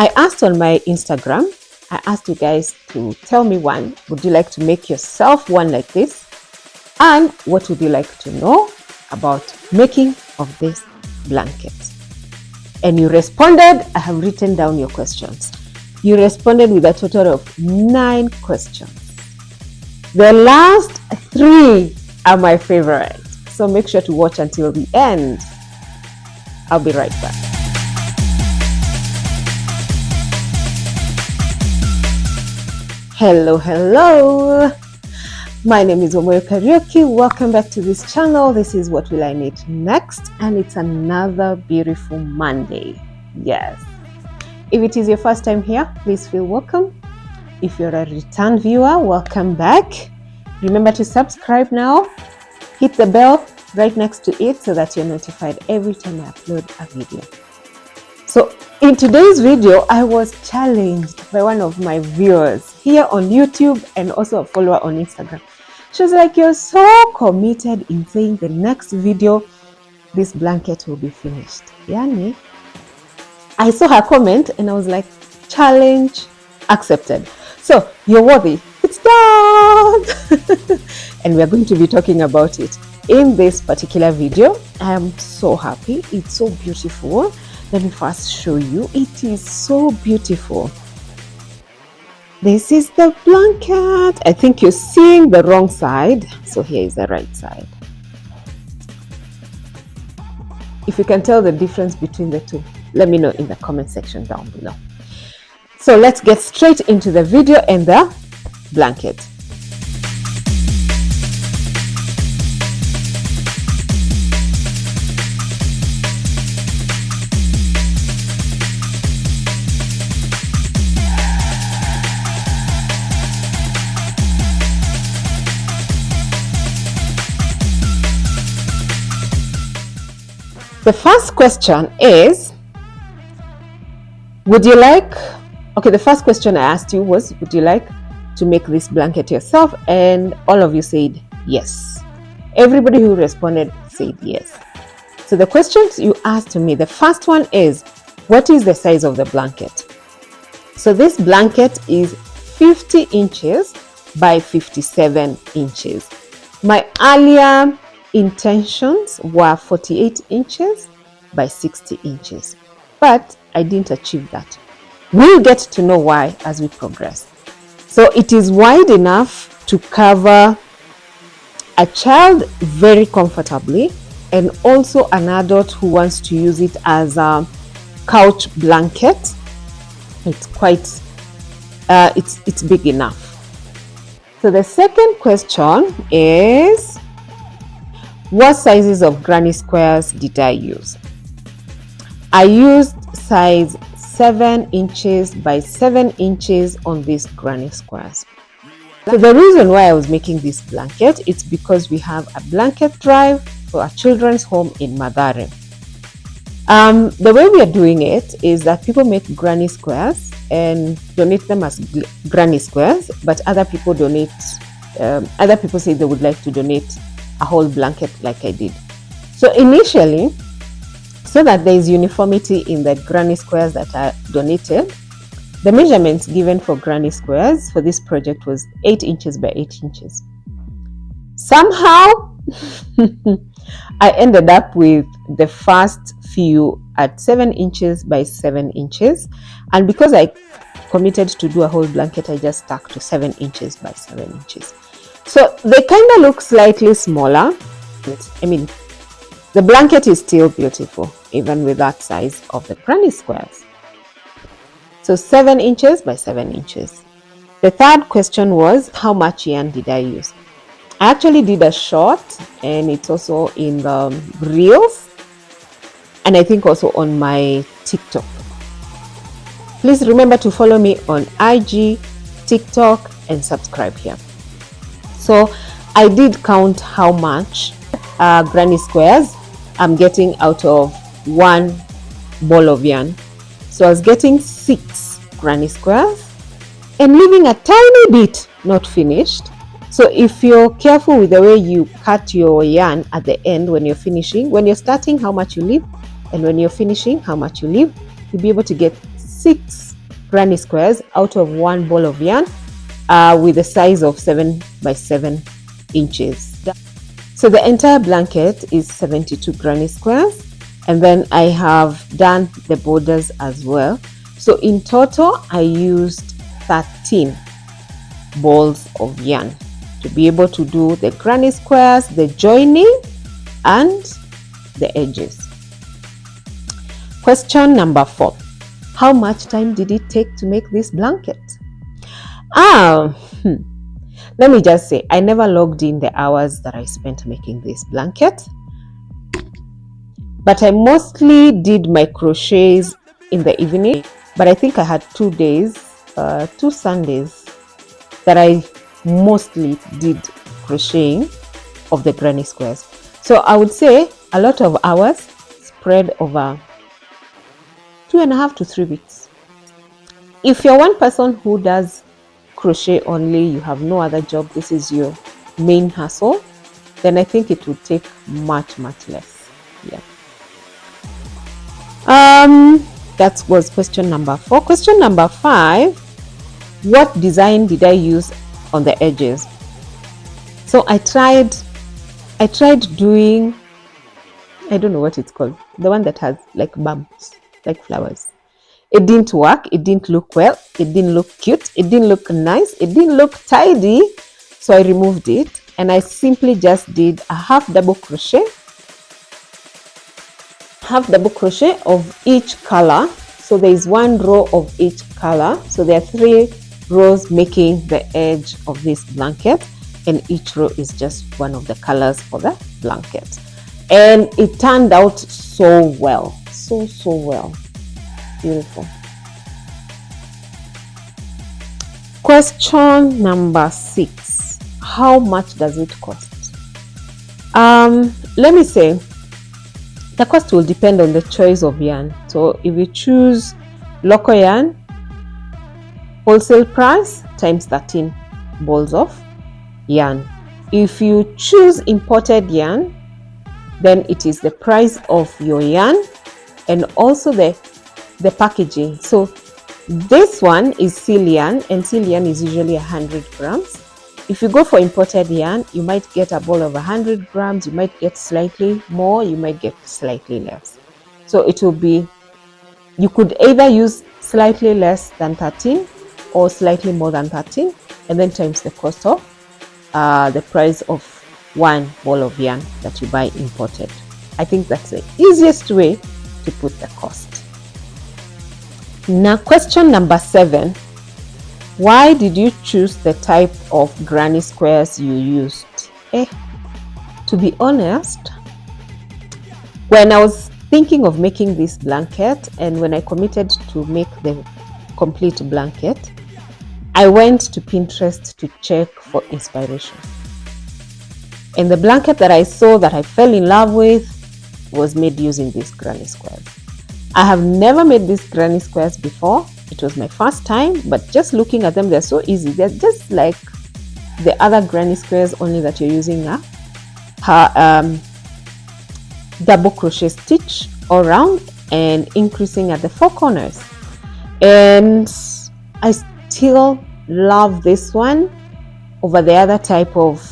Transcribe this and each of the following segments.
I asked on my Instagram, I asked you guys to tell me one. Would you like to make yourself one like this? And what would you like to know about making of this blanket? And you responded. I have written down your questions. You responded with a total of 9 questions. The last 3 are my favorite. So make sure to watch until the end. I'll be right back. Hello. My name is Wamoyo Kariuki. Welcome back to this channel. This is What Will I Knit Next, and it's another beautiful Monday. Yes. If it is your first time here, please feel welcome. If you're a return viewer, welcome back. Remember to subscribe now. Hit the bell right next to it so that you're notified every time I upload a video. So in today's video, I was challenged by one of my viewers here on YouTube and also a follower on Instagram. She was like, you're so committed in saying the next video, this blanket will be finished. Yani, I saw her comment and I was like, challenge accepted. So you're worthy. It's done. And we're going to be talking about it in this particular video. I am so happy. It's so beautiful. Let me first show you. It is so beautiful. This is the blanket. I think you're seeing the wrong side. So here is the right side. If you can tell the difference between the two, let me know in the comment section down below. So let's get straight into the video and the blanket. The first question is, the first question I asked you was, would you like to make this blanket yourself? And all of you said yes. Everybody who responded said yes. So the questions you asked to me, the first one is, what is the size of the blanket? So this blanket is 50 inches by 57 inches. My earlier intentions were 48 inches by 60 inches, but I didn't achieve that. We'll get to know why as we progress. So it is wide enough to cover a child very comfortably, and also an adult who wants to use it as a couch blanket. It's quite it's big enough. So the second question is, what sizes of granny squares did I use? I used size 7 inches by 7 inches on these granny squares. So the reason why I was making this blanket, it's because we have a blanket drive for a children's home in Mathare. The way we are doing it is that people make granny squares and donate them as granny squares, but other people say they would like to donate a whole blanket like I did. So initially, so that there is uniformity in the granny squares that are donated, the measurements given for granny squares for this project was 8 inches by 8 inches. Somehow, I ended up with the first few at 7 inches by 7 inches. And because I committed to do a whole blanket, I just stuck to 7 inches by 7 inches. So they kind of look slightly smaller. I mean, the blanket is still beautiful, even with that size of the granny squares. So 7 inches by 7 inches. The third question was, how much yarn did I use? I actually did a short, and it's also in the reels, and I think also on my TikTok. Please remember to follow me on IG, TikTok, and subscribe here. So I did count how much granny squares I'm getting out of one ball of yarn. So I was getting 6 granny squares and leaving a tiny bit not finished. So if you're careful with the way you cut your yarn at the end when you're finishing, when you're starting how much you leave, and when you're finishing how much you leave, you'll be able to get 6 granny squares out of 1 ball of yarn with a size of 7 by 7 inches. So the entire blanket is 72 granny squares, and then I have done the borders as well. So in total I used 13 balls of yarn to be able to do the granny squares, the joining and the edges. Question number 4. How much time did it take to make this blanket? Let me just say, I never logged in the hours that I spent making this blanket, but I mostly did my crochets in the evening. But I think I had 2 days, 2 Sundays that I mostly did crocheting of the granny squares. So I would say a lot of hours spread over 2.5 to 3 weeks. If you're one person who does crochet only, you have no other job, this is your main hustle, then I think it would take much less. Yeah. That was question number 4. Question number 5. What design did I use on the edges? So I tried doing, I don't know what it's called, the one that has like bumps, like flowers. It didn't work. It didn't look well. It didn't look cute. It didn't look nice. It didn't look tidy. So I removed it and I simply just did a half double crochet of each color. So there is 1 row of each color. So there are 3 rows making the edge of this blanket, and each row is just one of the colors for the blanket. And it turned out so well. So well. Beautiful. Question number 6. How much does it cost? Let me say, the cost will depend on the choice of yarn. So if you choose local yarn, wholesale price times 13 balls of yarn. If you choose imported yarn, then it is the price of your yarn and also the packaging. So this one is seal yarn, and seal yarn is usually 100 grams. If you go for imported yarn, you might get a ball of 100 grams, you might get slightly more, you might get slightly less. So it will be, you could either use slightly less than 13 or slightly more than 13, and then times the cost of the price of 1 ball of yarn that you buy imported. I think that's the easiest way to put the cost. Now question number 7. Why did you choose the type of granny squares you used? To be honest, when I was thinking of making this blanket and when I committed to make the complete blanket, I went to Pinterest to check for inspiration. And the blanket that I saw that I fell in love with was made using these granny squares. I have never made these granny squares before. It was my first time, but just looking at them, they're so easy. They're just like the other granny squares, only that you're using a double crochet stitch all around and increasing at the 4 corners. And I still love this one over the other type of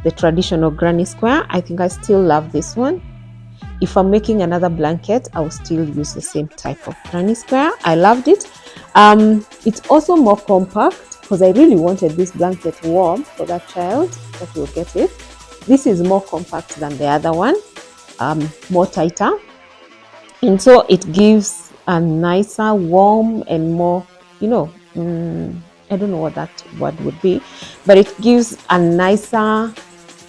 the traditional granny square. I think I still love this one. If I'm making another blanket, I will still use the same type of granny square. I loved it. It's also more compact because I really wanted this blanket warm for that child that will get it. This is more compact than the other one, more tighter. And so it gives a nicer, warm and more, I don't know what that word would be, but it gives a nicer,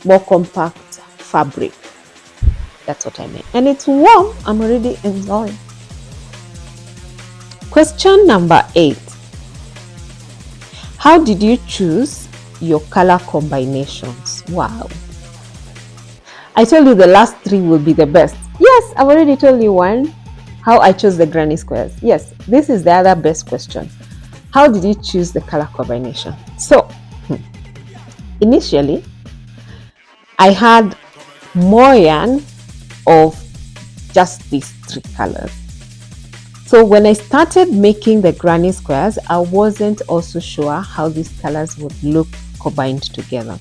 more compact fabric. That's what I mean. And it's warm. I'm already enjoying. Question number 8. How did you choose your color combinations? Wow. I told you the last 3 will be the best. Yes, I've already told you one. How I chose the granny squares. Yes, this is the other best question. How did you choose the color combination? So, initially, I had more yarn of just these 3 colors. So when I started making the granny squares, I wasn't also sure how these colors would look combined together.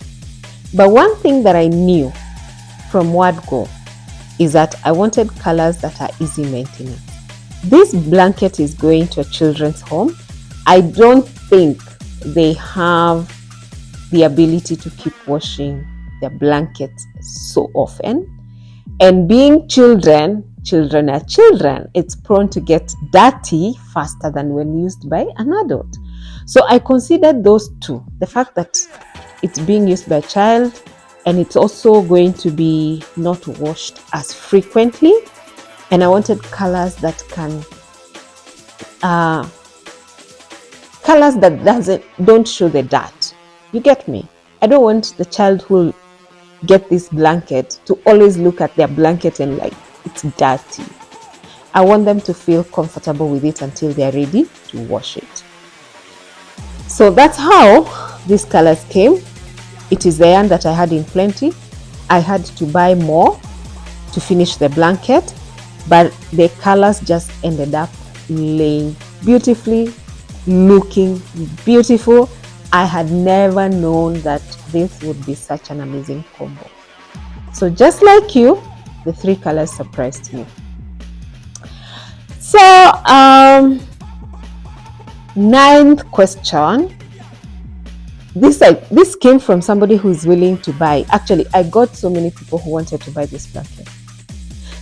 But one thing that I knew from word go is that I wanted colors that are easy maintenance. This blanket is going to a children's home. I don't think they have the ability to keep washing their blankets so often. And being children are children. It's prone to get dirty faster than when used by an adult. So I considered those two. The fact that it's being used by a child and it's also going to be not washed as frequently. And I wanted colors that can, colors that don't show the dirt. You get me? I don't want the child who get this blanket to always look at their blanket and like it's dirty. I want them to feel comfortable with it until they're ready to wash it. So that's how these colors came. It is the yarn that I had in plenty. I had to buy more to finish the blanket, but the colors just ended up laying beautifully, looking beautiful. I had never known that this would be such an amazing combo. So just like you, the three colors surprised me. So, ninth question. This came from somebody who is willing to buy. Actually, I got so many people who wanted to buy this blanket.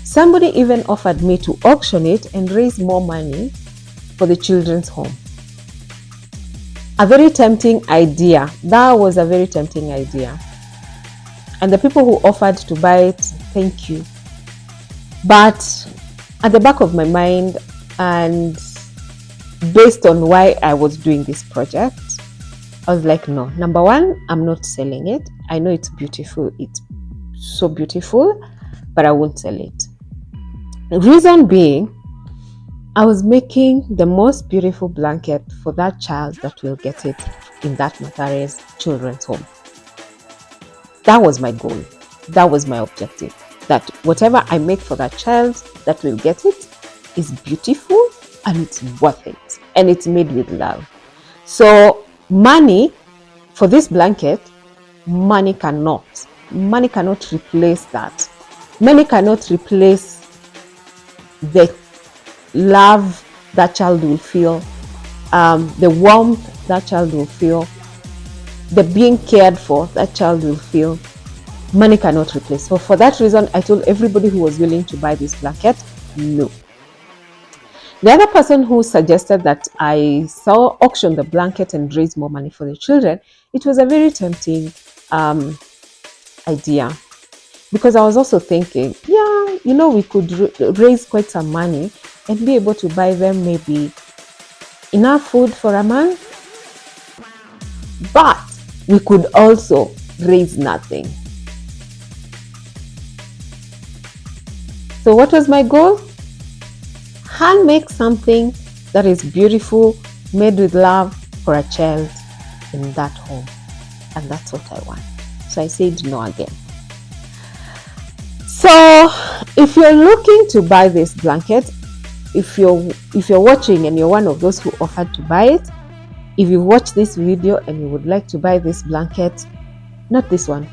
Somebody even offered me to auction it and raise more money for the children's home. A very tempting idea. That was a very tempting idea. And the people who offered to buy it, thank you. But at the back of my mind, and based on why I was doing this project, I was like, no. Number one, I'm not selling it. I know it's beautiful. It's so beautiful, but I won't sell it. The reason being, I was making the most beautiful blanket for that child that will get it in that Mathare's children's home. That was my goal. That was my objective. That whatever I make for that child that will get it is beautiful and it's worth it. And it's made with love. So money for this blanket, money cannot replace that. Money cannot replace the love that child will feel, the warmth that child will feel, the being cared for that child will feel. Money cannot replace. So for that reason, I told everybody who was willing to buy this blanket, no. The other person who suggested that I auction the blanket and raise more money for the children, it was a very tempting idea, because I was also thinking, yeah, we could raise quite some money and be able to buy them maybe enough food for a month, but we could also raise nothing. So what was my goal? Hand make something that is beautiful, made with love for a child in that home. And that's what I want. So I said no again. So if you're looking to buy this blanket, if you're watching and you're one of those who offered to buy it, if you watch this video and you would like to buy this blanket, not this one,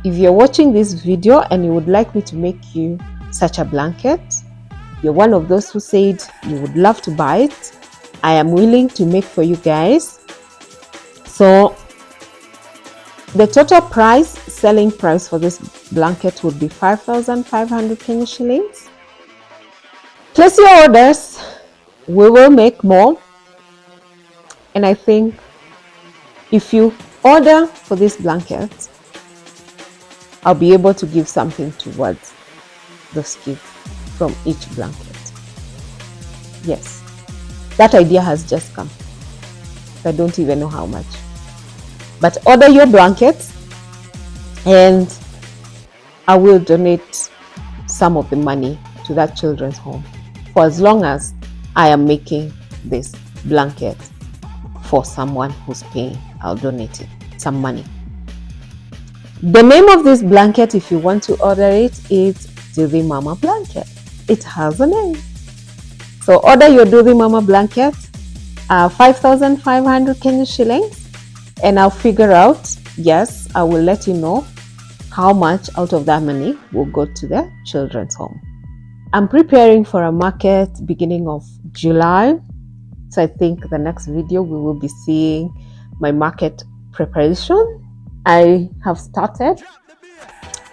if you're watching this video and you would like me to make you such a blanket, you're one of those who said you would love to buy it, I am willing to make for you guys. So the total selling price for this blanket would be 5,500 Kenya shillings. Place your orders, we will make more. And I think if you order for this blanket, I'll be able to give something towards those kids from each blanket. Yes, that idea has just come. I don't even know how much. But order your blankets and I will donate some of the money to that children's home for as long as I am making this blanket for someone who's paying. I'll donate it, some money. The name of this blanket, if you want to order it, is Dilly Mama Blanket. It has a name. So order your Doobie Mama blanket, 5,500 Kenyan shillings, and I'll figure out, yes, I will let you know how much out of that money will go to the children's home. I'm preparing for a market beginning of July. So I think the next video we will be seeing my market preparation. I have started.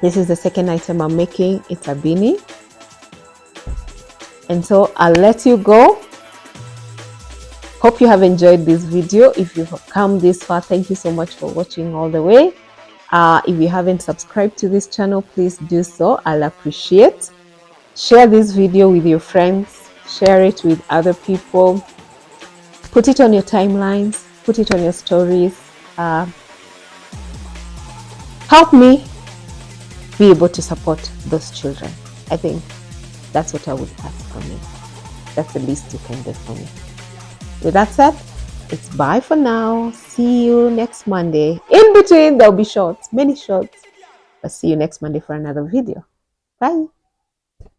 This is the second item I'm making. It's a beanie. And so I'll let you go. Hope you have enjoyed this video. If you've come this far, thank you so much for watching all the way. If you haven't subscribed to this channel, please do so. I'll appreciate. Share this video with your friends. Share it with other people. Put it on your timelines. Put it on your stories. Help me be able to support those children. I think that's what I would ask from you. That's the least you can do for me. With that said, it's bye for now. See you next Monday. In between, there'll be shorts, many shorts. But see you next Monday for another video. Bye.